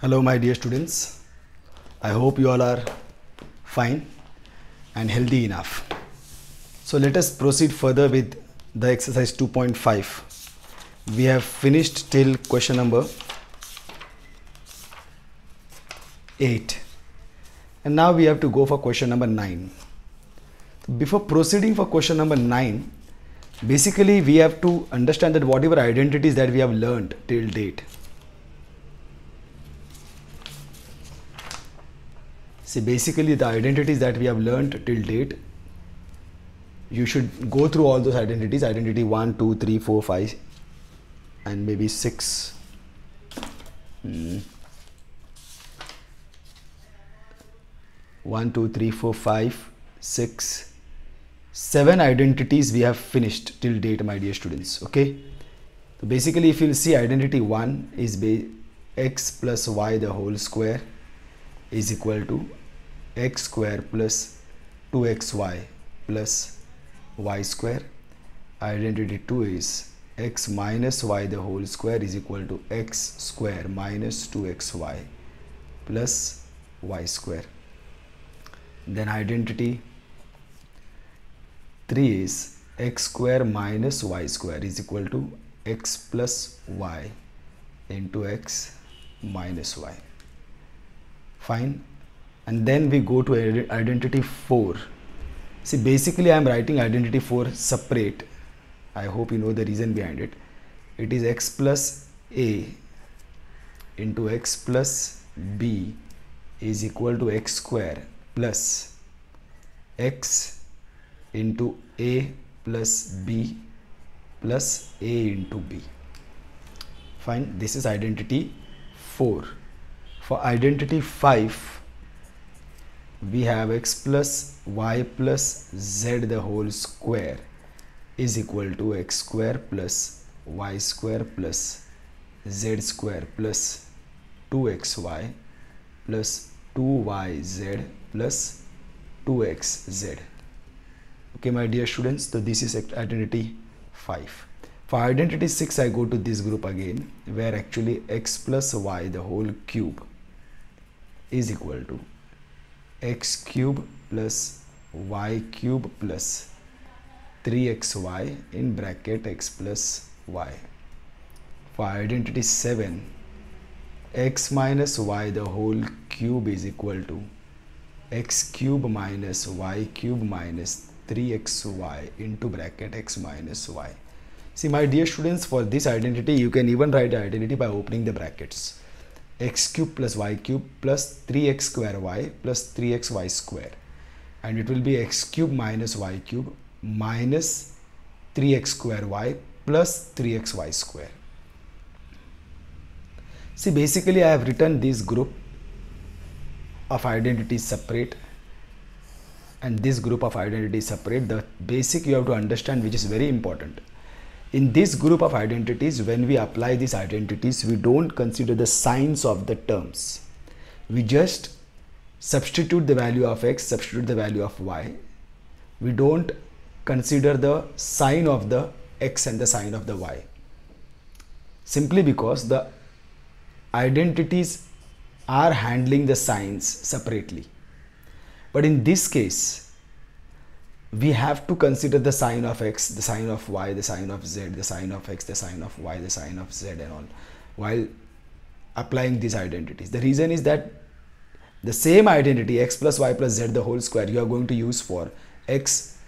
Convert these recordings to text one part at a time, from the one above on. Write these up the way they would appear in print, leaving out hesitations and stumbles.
Hello my dear students, I hope you all are fine and healthy enough. So let us proceed further with the exercise 2.5. We have finished till question number 8 and now we have to go for question number 9. Before proceeding for question number 9, basically we have to understand that whatever identities that we have learned till date. See, basically the identities that we have learned till date, you should go through all those identities, identity 1, 2, 3, 4, 5 and maybe 6. 1, 2, 3, 4, 5, 6, 7 identities we have finished till date, my dear students. Okay, so basically if you see, identity 1 is x plus y the whole square is equal to x square plus 2xy plus y square. Identity 2 is x minus y the whole square is equal to x square minus 2xy plus y square. Then identity 3 is x square minus y square is equal to x plus y into x minus y. Fine. And then we go to identity 4. See, basically I am writing identity 4 separate. I hope you know the reason behind it. It is x plus a into x plus b is equal to x square plus x into a plus b plus a into b. Fine. This is identity 4. For identity 5, we have x plus y plus z the whole square is equal to x square plus y square plus z square plus 2xy plus 2yz plus 2xz. Okay, my dear students, so this is identity 5. For identity 6, I go to this group again, where actually x plus y the whole cube is equal to x cube plus y cube plus 3xy in bracket x plus y. For identity 7, x minus y the whole cube is equal to x cube minus y cube minus 3xy into bracket x minus y. See, my dear students, for this identity you can even write the identity by opening the brackets. X cube plus y cube plus 3x square y plus 3xy square, and it will be x cube minus y cube minus 3x square y plus 3xy square. See, basically I have written this group of identities separate and this group of identities separate. The basic you have to understand, which is very important. In this group of identities, when we apply these identities, we don't consider the signs of the terms. We just substitute the value of x, substitute the value of y. We don't consider the sign of the x and the sign of the y. Simply because the identities are handling the signs separately. But in this case, we have to consider the sign of x, the sign of y, the sign of z, the sign of x, the sign of y, the sign of z and all while applying these identities. The reason is that the same identity x plus y plus z the whole square you are going to use for x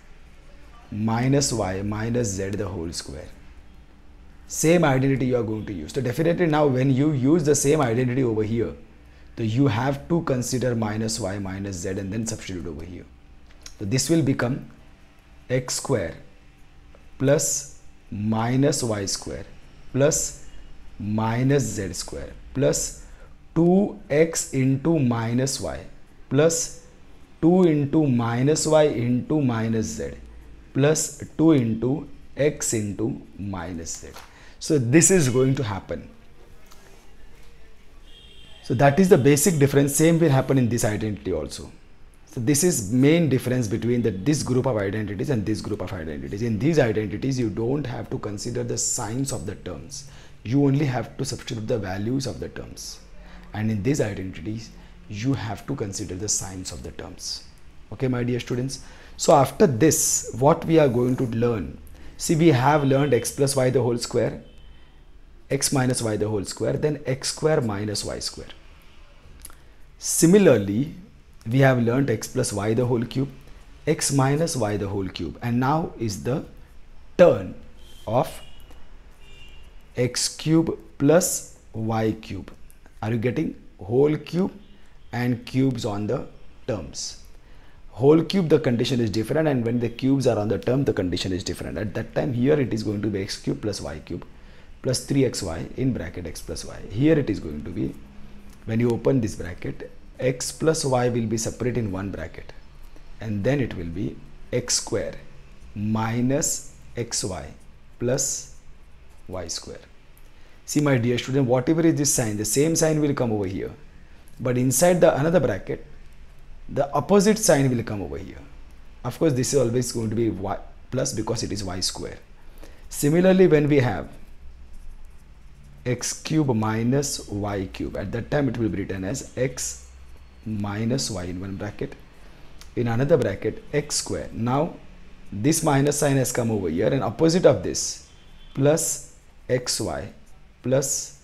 minus y minus z the whole square. Same identity you are going to use. So definitely now when you use the same identity over here, so you have to consider minus y minus z and then substitute over here. So this will become x square plus minus y square plus minus z square plus 2x into minus y plus 2 into minus y into minus z plus 2 into x into minus z. So this is going to happen. So that is the basic difference. Same will happen in this identity also. So this is main difference between this group of identities and this group of identities. In these identities, you don't have to consider the signs of the terms. You only have to substitute the values of the terms. and in these identities you have to consider the signs of the terms. Okay, my dear students. So after this, what we are going to learn, see, we have learned x plus y the whole square, x minus y the whole square, then x square minus y square. Similarly, we have learned x plus y the whole cube, x minus y the whole cube, and now is the turn of x cube plus y cube. Are you getting? Whole cube and cubes on the terms. Whole cube, the condition is different, and when the cubes are on the term, the condition is different. At that time, here it is going to be x cube plus y cube plus 3xy in bracket x plus y. Here it is going to be, when you open this bracket, x plus y will be separate in one bracket, and then it will be x square minus xy plus y square. See, my dear student, whatever is this sign, the same sign will come over here, but inside the another bracket, the opposite sign will come over here. Of course, this is always going to be y plus because it is y square. Similarly, when we have x cube minus y cube, at that time it will be written as x minus y in one bracket, in another bracket x square. Now this minus sign has come over here, and opposite of this plus xy plus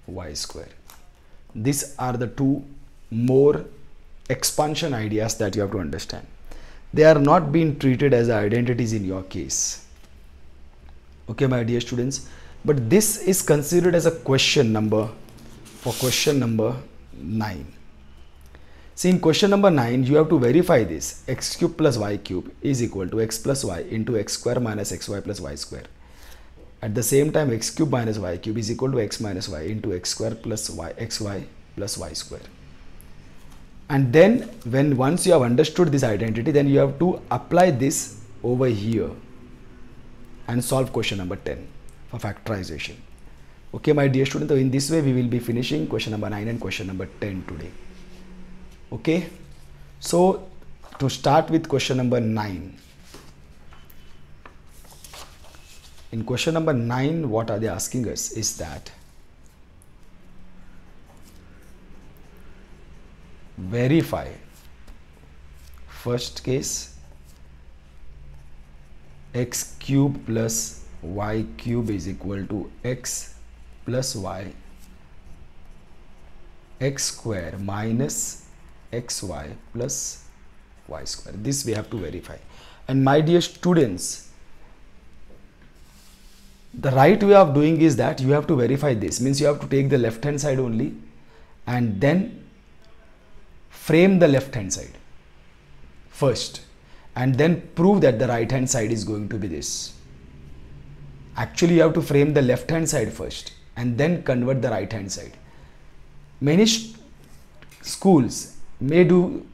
y square. These are the two more expansion ideas that you have to understand. They are not being treated as identities in your case. Okay, my dear students, but this is considered as a question number for question number 9. See, in question number 9, you have to verify this. X cube plus y cube is equal to x plus y into x square minus xy plus y square. At the same time, x cube minus y cube is equal to x minus y into x square plus y xy plus y square. And then once you have understood this identity, then you have to apply this over here and solve question number 10 for factorization. Okay, my dear student, so in this way we will be finishing question number 9 and question number 10 today. Okay, so to start with question number 9. In question number 9, what are they asking us is that verify, first case, x cube plus y cube is equal to x plus y, x square minus xy plus y square. This we have to verify. And my dear students, the right way of doing is that you have to verify this. Means you have to take the left hand side only and then frame the left hand side first, and then prove that the right hand side is going to be this. Actually, you have to frame the left hand side first and then convert the right hand side. Many schools may do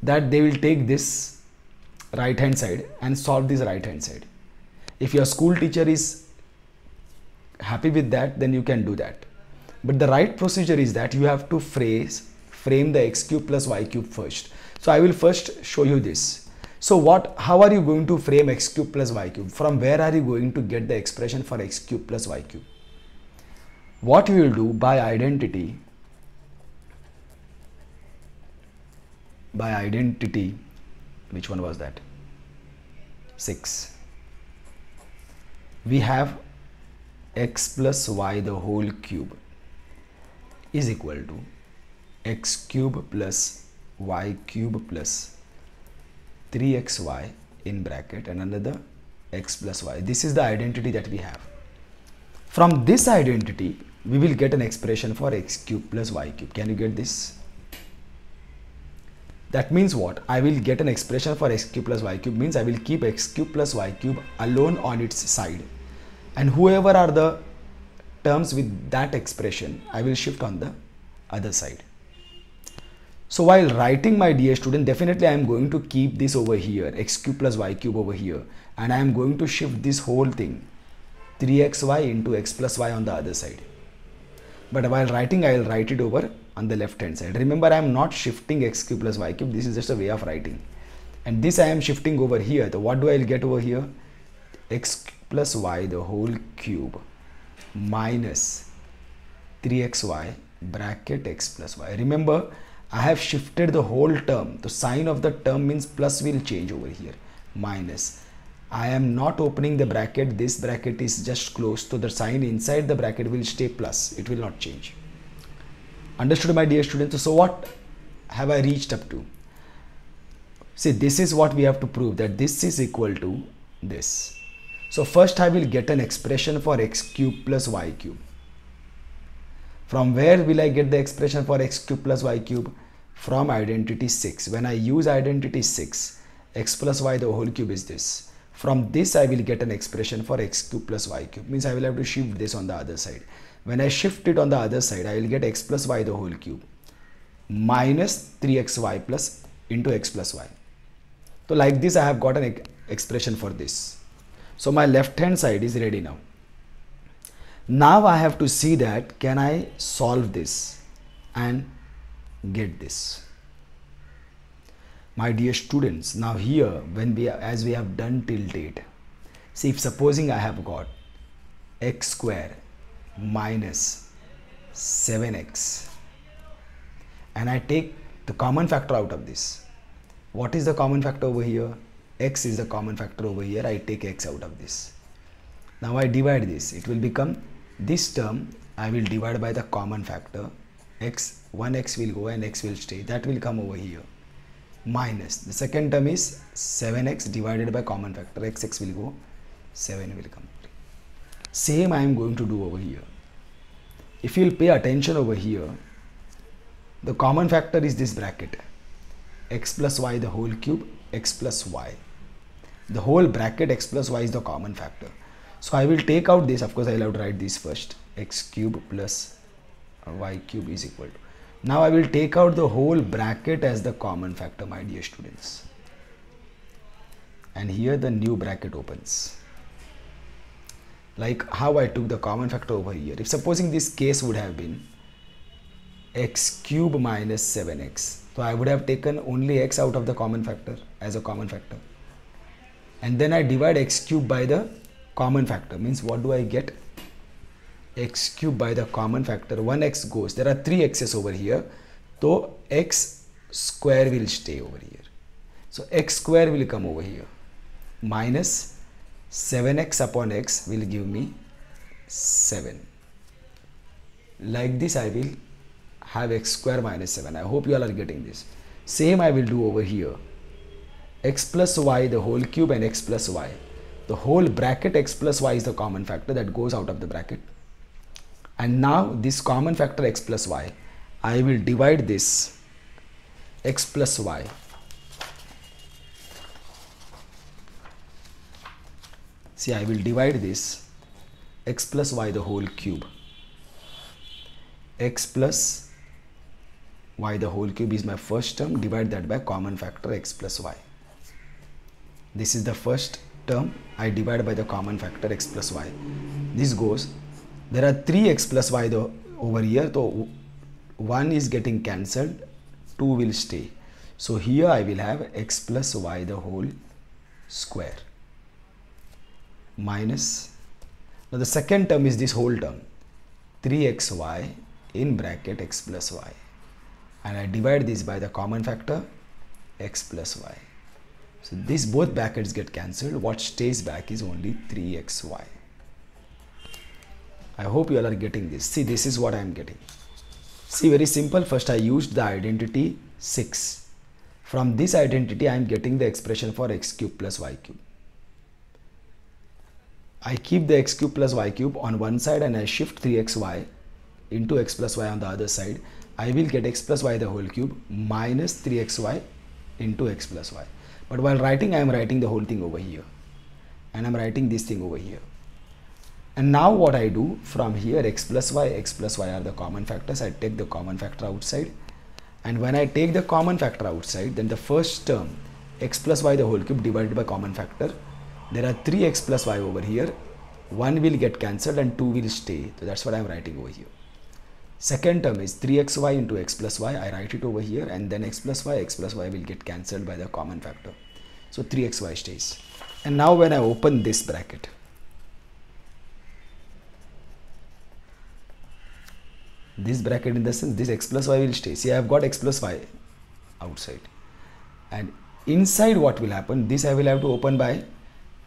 that. They will take this right hand side and solve this right hand side. If your school teacher is happy with that, then you can do that. But the right procedure is that you have to frame the x cube plus y cube first. So I will first show you this. So how are you going to frame x cube plus y cube? From where are you going to get the expression for x cube plus y cube? What we will do by identity, which one was that? 6. We have x plus y the whole cube is equal to x cube plus y cube plus 3xy in bracket and another x plus y. This is the identity that we have. From this identity, we will get an expression for x cube plus y cube. Can you get this? That means what? I will get an expression for x cube plus y cube means I will keep x cube plus y cube alone on its side, and whoever are the terms with that expression, I will shift on the other side. So while writing, my dear student, definitely I am going to keep this over here, x cube plus y cube over here, and I am going to shift this whole thing 3xy into x plus y on the other side. But while writing, I will write it over on the left hand side. Remember, I am not shifting x cube plus y cube. This is just a way of writing. And this I am shifting over here. So what do I get over here? X plus y the whole cube minus 3xy bracket x plus y. Remember, I have shifted the whole term. The sign of the term means plus will change over here. Minus. I am not opening the bracket. This bracket is just closed. So the sign inside the bracket will stay plus. It will not change. Understood, my dear students? So what have I reached up to? See, this is what we have to prove, that this is equal to this. So first I will get an expression for x cube plus y cube. From where will I get the expression for x cube plus y cube? From identity 6. When I use identity 6, x plus y the whole cube is this. From this I will get an expression for x cube plus y cube. Means I will have to shift this on the other side. When I shift it on the other side, I will get x plus y the whole cube minus 3xy plus into x plus y. So like this I have got an expression for this. So my left hand side is ready now. Now I have to see that can I solve this and get this. My dear students, now here when as we have done till date, see, if supposing I have got x square minus 7x and I take the common factor out of this. What is the common factor over here? X is the common factor over here. I take x out of this. Now I divide this. It will become this term. I will divide by the common factor. X, one x will go and x will stay. That will come over here. Minus. The second term is 7x divided by common factor. X will go. 7 will come. Same I am going to do over here. If you will pay attention over here, the common factor is this bracket. X plus y the whole cube, x plus y. The whole bracket x plus y is the common factor. So I will take out this. Of course, I will have to write this first. X cube plus y cube is equal to. Now I will take out the whole bracket as the common factor, my dear students. And here the new bracket opens. Like how I took the common factor over here. If supposing this case would have been x cube minus 7x. So I would have taken only x out of the common factor as a common factor. And then I divide x cube by the common factor. Means what do I get? X cube by the common factor. 1x goes. There are 3 x's over here. So x square will stay over here. So x square will come over here. Minus 7x upon x will give me 7. Like this I will have x square minus 7. I hope you all are getting this. Same I will do over here. X plus y the whole cube and x plus y. The whole bracket x plus y is the common factor that goes out of the bracket. And now this common factor x plus y, I will divide this x plus y. See, I will divide this x plus y the whole cube. X plus y the whole cube is my first term. Divide that by common factor x plus y. This is the first term. I divide by the common factor x plus y. This goes. There are 3 x plus y over here. So 1 is getting cancelled. 2 will stay. So here I will have x plus y the whole square. Minus. Now the second term is this whole term. 3xy in bracket x plus y. And I divide this by the common factor x plus y. So this both brackets get cancelled. What stays back is only 3xy. I hope you all are getting this. See, this is what I am getting. See, very simple. First I used the identity 6. From this identity I am getting the expression for x cube plus y cube. I keep the x cube plus y cube on one side and I shift 3xy into x plus y on the other side. I will get x plus y the whole cube minus 3xy into x plus y. But while writing, I am writing the whole thing over here. And I am writing this thing over here. And now what I do from here, x plus y are the common factors. I take the common factor outside. And when I take the common factor outside, then the first term, x plus y the whole cube divided by common factor. There are 3x plus y over here. 1 will get cancelled and 2 will stay. So that's what I am writing over here. Second term is 3xy into x plus y. I write it over here, and then x plus y will get cancelled by the common factor. So 3xy stays. And now when I open this bracket, this bracket in the sense this x plus y will stay. See, I have got x plus y outside, and inside what will happen, this I will have to open by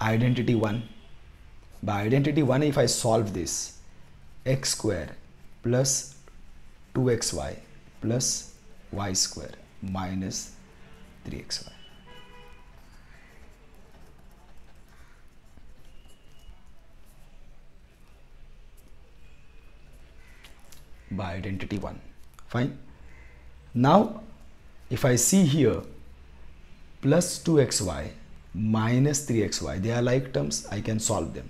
identity 1. By identity 1, if I solve this, x square plus 2xy plus y square minus 3xy. By identity 1. Fine. Now if I see here, plus 2xy minus 3xy, they are like terms, I can solve them.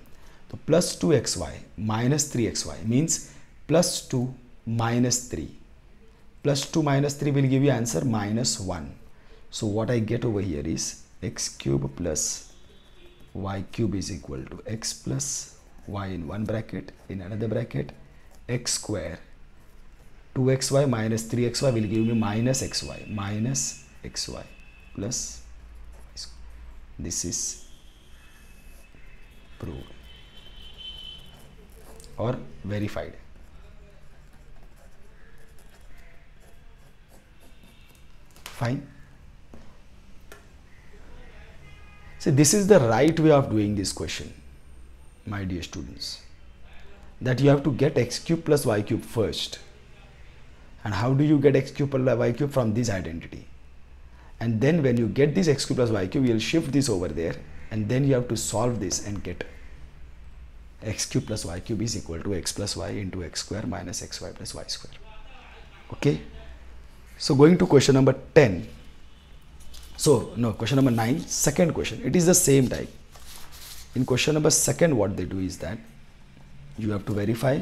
So plus 2xy minus 3xy means plus 2 minus 3. Plus 2 minus 3 will give you answer minus 1. So what I get over here is x cube plus y cube is equal to x plus y in one bracket, in another bracket x square 2xy minus 3xy will give me minus xy plus, this is proved or verified. Fine. So this is the right way of doing this question, my dear students, that you have to get x cube plus y cube first. And how do you get x cube plus y cube? From this identity. And then when you get this x cube plus y cube, you will shift this over there, and then you have to solve this and get x cube plus y cube is equal to x plus y into x square minus xy plus y square. Okay. So going to question number 10. So no, question number 9, second question. It is the same type. In question number 2, what they do is that you have to verify.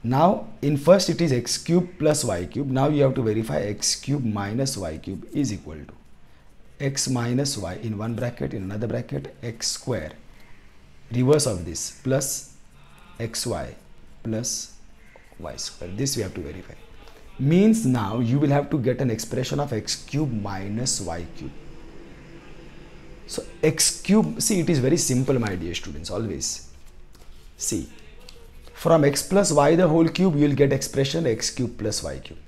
Now in first it is x cube plus y cube. Now you have to verify x cube minus y cube is equal to x minus y in one bracket, in another bracket x square, reverse of this, plus xy plus y square. This we have to verify. Means now you will have to get an expression of x cube minus y cube. So x cube, see, it is very simple, my dear students, always. See, from x plus y the whole cube, you will get expression x cube plus y cube.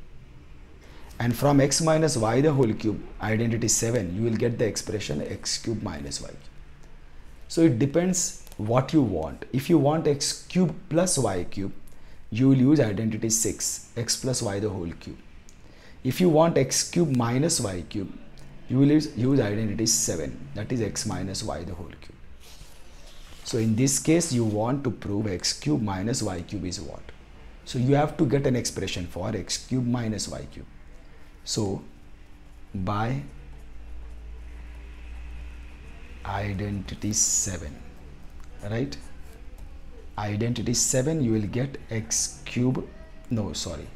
And from x minus y the whole cube, identity 7, you will get the expression x cube minus y cube. So it depends what you want. If you want x cube plus y cube, you will use identity 6, x plus y the whole cube. If you want x cube minus y cube, you will use identity 7, that is x minus y the whole cube. So in this case, you want to prove x cube minus y cube is what? So you have to get an expression for x cube minus y cube. So by identity 7, right? Identity 7, you will get x cube, no, sorry,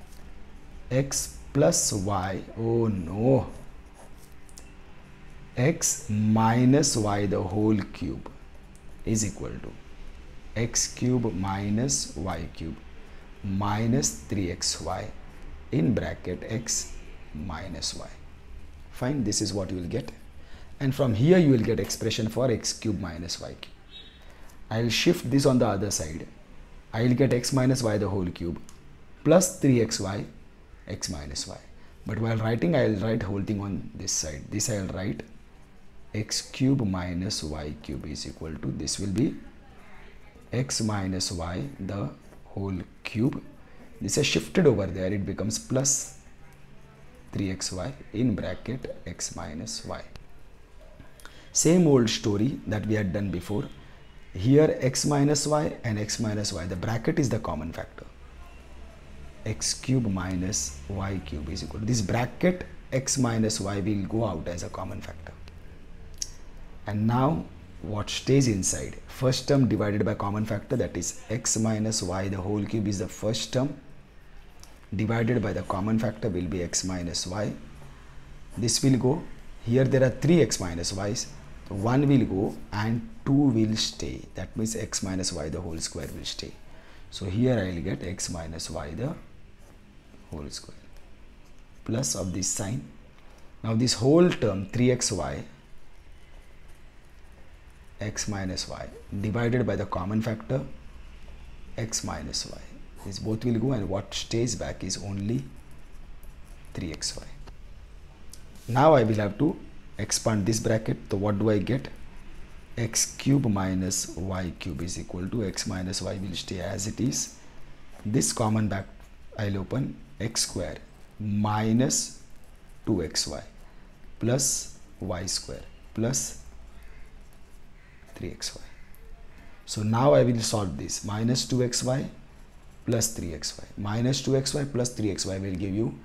x plus y, oh no, x minus y the whole cube is equal to x cube minus y cube minus 3xy in bracket x minus y. Fine, this is what you will get. And from here you will get expression for x cube minus y cube. I will shift this on the other side. I will get x minus y the whole cube plus 3xy x minus y. But while writing, I will write whole thing on this side. This I will write x cube minus y cube is equal to, this will be x minus y the whole cube. This is shifted over there, it becomes plus 3xy in bracket x minus y. Same old story that we had done before. Here x minus y and x minus y, the bracket is the common factor. X cube minus y cube is equal to, this bracket x minus y will go out as a common factor. And now what stays inside? First term divided by common factor, that is x minus y the whole cube is the first term, divided by the common factor will be x minus y. This will go, here there are 3 x minus y's, 1 will go and 2 will stay, that means x minus y the whole square will stay. So here I will get x minus y the whole square plus of this sign. Now this whole term 3xy x minus y divided by the common factor x minus y These both will go, and what stays back is only 3xy. Now I will have to expand this bracket. So what do I get? X cube minus y cube is equal to x minus y will stay as it is. This common back I'll open, x square minus 2xy plus y square plus 3xy. So now I will solve this. Minus 2xy plus 3xy. Minus 2xy plus 3xy will give you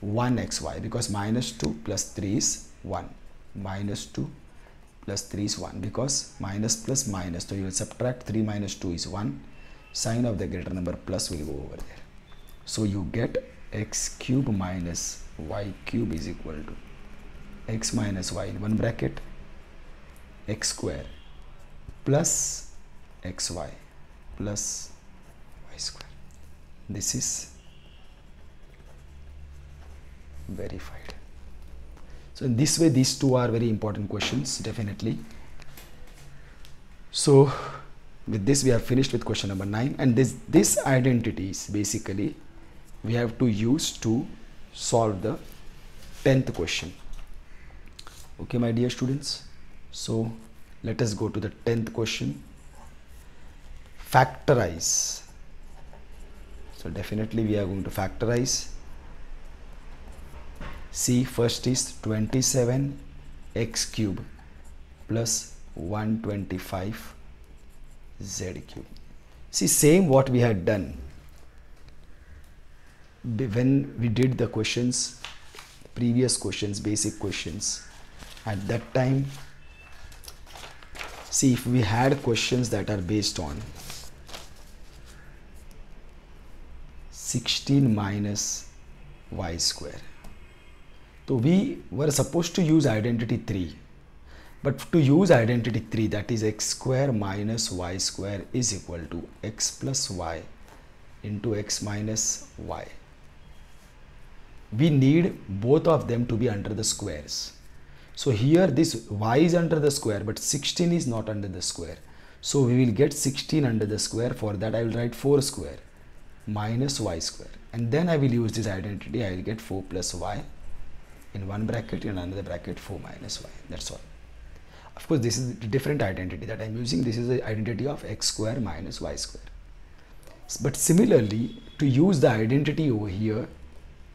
1xy, because minus 2 plus 3 is 1. Minus 2 plus 3 is 1, because minus plus minus. So you will subtract 3 minus 2 is 1. Sign of the greater number plus will go over there. So you get x cube minus y cube is equal to x minus y in one bracket, x square plus xy plus y square. This is verified. So in this way, these two are very important questions, definitely. So with this, we are finished with question number 9, and this identities basically we have to use to solve the 10th question. Okay, my dear students, so let us go to the 10th question. Factorize. So definitely we are going to factorize. See, first is 27 x cube plus 125 z cube. See, same what we had done when we did the questions, previous questions, basic questions. At that time, see, if we had questions that are based on 16 minus y square, so we were supposed to use identity 3, but to use identity 3, that is x square minus y square is equal to x plus y into x minus y. We need both of them to be under the squares. So here this y is under the square, but 16 is not under the square. So we will get 16 under the square. For that I will write 4 square minus y square, and then I will use this identity. I will get 4 plus y in one bracket, in another bracket 4 minus y. That's all. Of course, this is a different identity that I am using. This is the identity of x square minus y square. But similarly, to use the identity over here,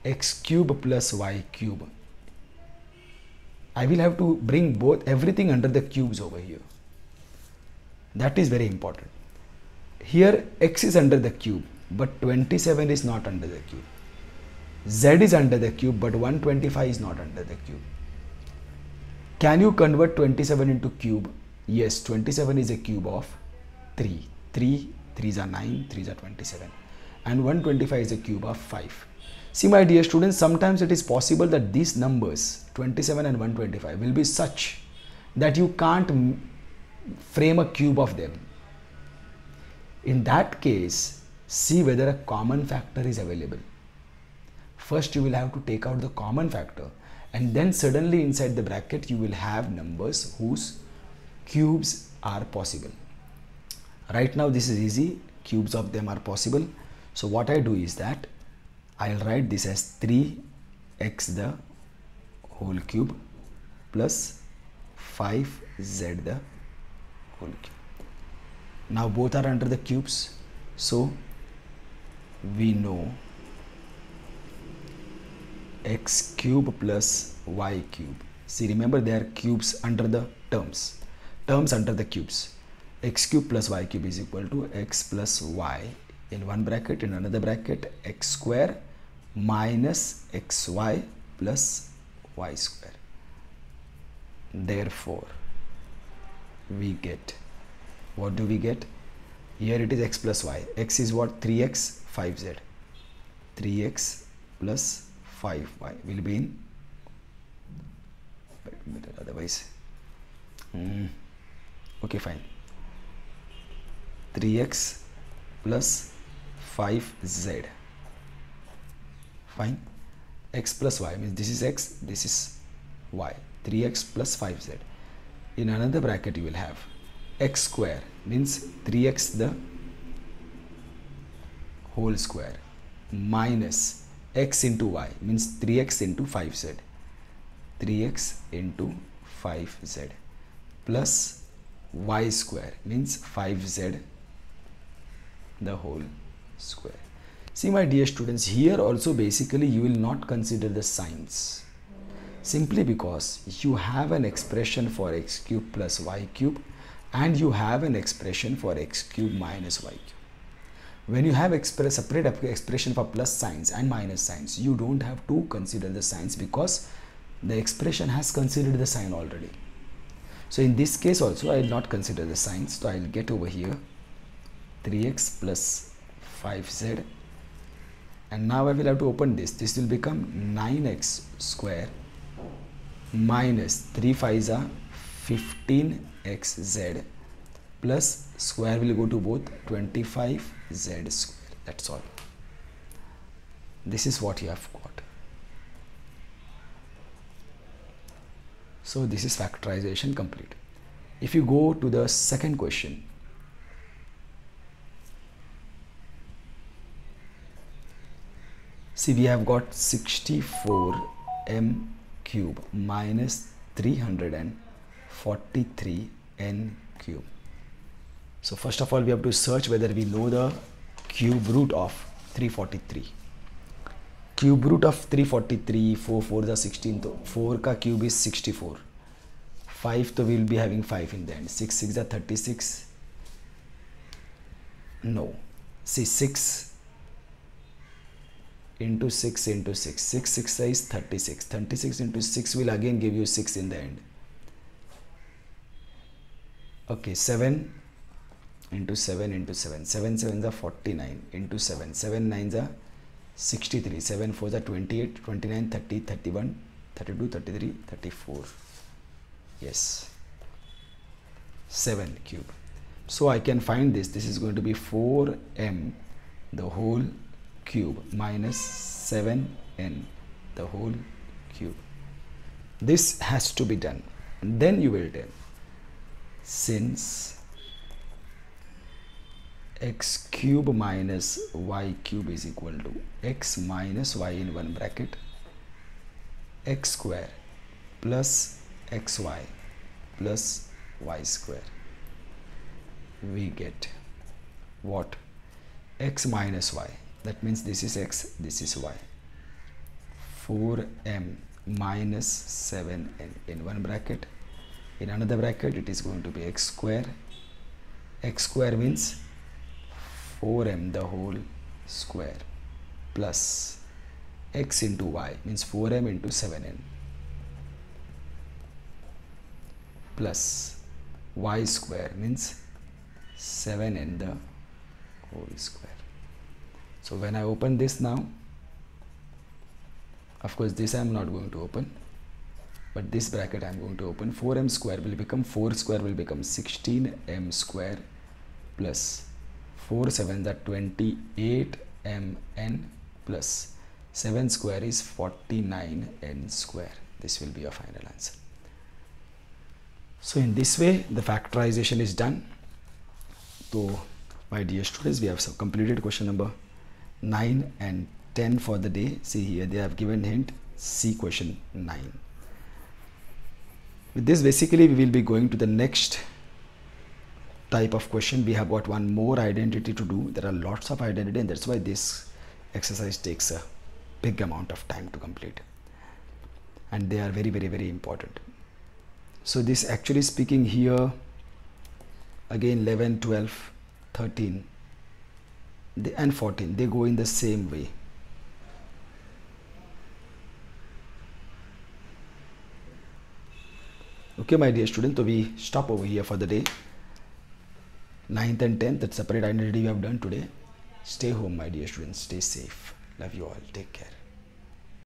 x cube plus y cube, I will have to bring both everything under the cubes over here. That is very important. Here x is under the cube, but 27 is not under the cube. Z is under the cube, but 125 is not under the cube. Can you convert 27 into cube? Yes, 27 is a cube of 3. 3 3s are 9, 3s are 27. And 125 is a cube of 5. See, my dear students, sometimes it is possible that these numbers 27 and 125 will be such that you can't frame a cube of them. In that case, see whether a common factor is available. First you will have to take out the common factor, and then suddenly inside the bracket you will have numbers whose cubes are possible. Right now this is easy, cubes of them are possible. So what I do is that I'll write this as 3x the whole cube plus 5z the whole cube. Now both are under the cubes, so we know x cube plus y cube. See, remember they are cubes under the terms under the cubes. X cube plus y cube is equal to x plus y in one bracket, in another bracket x square minus xy plus y square. Therefore we get, what do we get? Here it is x plus y. X is what? 3x, 5z. 3x plus 5y will be in, otherwise okay, fine. 3x plus 5z, fine. X plus y means this is x, this is y. 3x plus 5z. In another bracket you will have x square, means 3x the whole square minus x into y means 3x into 5z, 3x into 5z plus y square means 5z the whole square. See my dear students, here also basically you will not consider the signs, simply because you have an expression for x cube plus y cube and you have an expression for x cube minus y cube. When you have separate expression for plus signs and minus signs, you don't have to consider the signs because the expression has considered the sign already. So in this case also I will not consider the signs. So I will get over here 3x plus 5z, and now I will have to open this. This will become 9x square minus 3 5s are 15xz plus square will go to both 25z square. That's all. This is what you have got. So this is factorization complete. If you go to the second question, see we have got 64m cube minus 343n cube. So first of all we have to search whether we know the cube root of 343. Cube root of 343, 4 4 is 16, so 4 ka cube is 64. 5 so we will be having 5 in the end. 6 6 is 36. No. See 6 into 6 into 6. 6 6 is 36. 36 into 6 will again give you 6 in the end. Okay, 7 into 7 into 7. 7 7 is 49 into 7. 7 9 is 63. 7 4 is 28, 29, 30, 31, 32, 33, 34. Yes. 7 cube. So I can find this. This is going to be 4m the whole cube minus 7n the whole cube. This has to be done. And then you will tell, since x cube minus y cube is equal to x minus y in one bracket x square plus xy plus y square, we get what? X minus y, that means this is x, this is y. 4m minus 7n in one bracket, in another bracket it is going to be x square. X square means 4m the whole square plus x into y means 4m into 7n plus y square means 7n the whole square. So when I open this now, of course this I am not going to open, but this bracket I am going to open. 4m square will become 4 square will become 16m square plus 4 7 that 28mn plus 7 square is 49n square. This will be your final answer. So in this way the factorization is done. So my dear students, we have completed question number 9 and 10 for the day. See here they have given hint, see question 9. With this basically we will be going to the next type of question. We have got one more identity to do. There are lots of identity and that's why this exercise takes a big amount of time to complete, and they are very very very important. So this actually speaking here again 11 12 13 and 14 they go in the same way. Okay my dear student, so we stop over here for the day. 9th and 10th, that separate identity we have done today. Stay home my dear students, stay safe, love you all, take care.